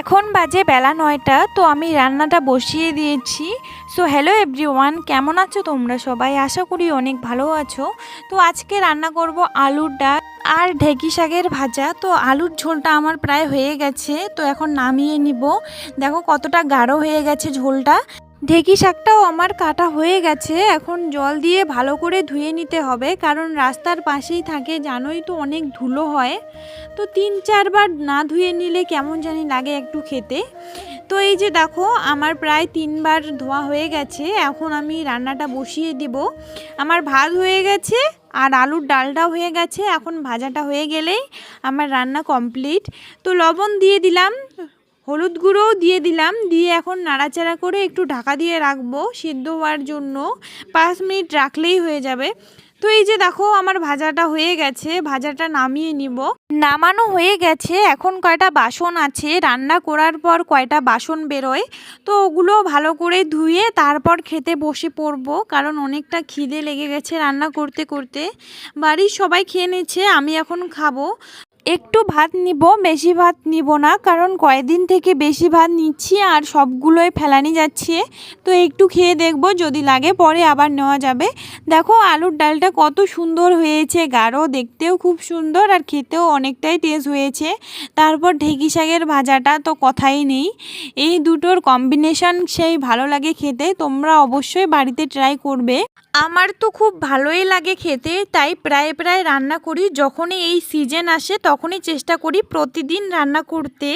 এখন বাজে বেলা ৯টা। তো আমি রান্নাটা বসিয়ে দিয়েছি। সো হ্যালো এভরিওয়ান, কেমন আছো তোমরা সবাই? আশা করি অনেক ভালো আছো। তো আজকে রান্না করব আলুর ডাল আর ঢেঁকি শাকের ভাজা। তো আলুর ঝোলটা আমার প্রায় হয়ে গেছে, তো এখন নামিয়ে নিব। দেখো কতটা গাঢ় হয়ে গেছে ঝোলটা। ঢেঁকি শাকটাও আমার কাটা হয়ে গেছে। এখন জল দিয়ে ভালো করে ধুয়ে নিতে হবে, কারণ রাস্তার পাশেই থাকে, জানোই তো অনেক ধুলো হয়। তো ৩-৪ বার না ধুয়ে নিলে কেমন জানি লাগে একটু খেতে। তো এই যে দেখো আমার প্রায় ৩ বার ধোয়া হয়ে গেছে। এখন আমি রান্নাটা বসিয়ে দিব। আমার ভাত হয়ে গেছে আর আলুর ডালটাও হয়ে গেছে। এখন ভাজাটা হয়ে গেলেই আমার রান্না কমপ্লিট। তো লবণ দিয়ে দিলাম, হলুদ গুঁড়োও দিয়ে দিলাম, দিয়ে এখন নাড়াচাড়া করে একটু ঢাকা দিয়ে রাখবো সিদ্ধ হওয়ার জন্য। ৫ মিনিট রাখলেই হয়ে যাবে। তো এই যে দেখো আমার ভাজাটা হয়ে গেছে, ভাজাটা নামিয়ে নিব। নামানো হয়ে গেছে। এখন কয়টা বাসন আছে, রান্না করার পর কয়টা বাসন বেরোয়, তো ওগুলো ভালো করে ধুয়ে তারপর খেতে বসে পড়বো, কারণ অনেকটা খিদে লেগে গেছে রান্না করতে করতে। বাড়ির সবাই খেয়ে নিচ্ছে, আমি এখন খাবো। একটু ভাত নিব, বেশি ভাত নিব না, কারণ কয়েকদিন থেকে বেশি ভাত নিচ্ছি আর সবগুলোই ফেলানি যাচ্ছে। তো একটু খেয়ে দেখব, যদি লাগে পরে আবার নেওয়া যাবে। দেখো আলুর ডালটা কত সুন্দর হয়েছে, গাঢ়, দেখতেও খুব সুন্দর আর খেতেও অনেকটাই টেস্ট হয়েছে। তারপর ঢেঁকি শাকের ভাজাটা তো কথাই নেই। এই দুটোর কম্বিনেশন সেই ভালো লাগে খেতে। তোমরা অবশ্যই বাড়িতে ট্রাই করবে। আমার তো খুব ভালোই লাগে খেতে, তাই প্রায় প্রায় রান্না করি। যখনই এই সিজন আসে তখনই চেষ্টা করি প্রতিদিন রান্না করতে।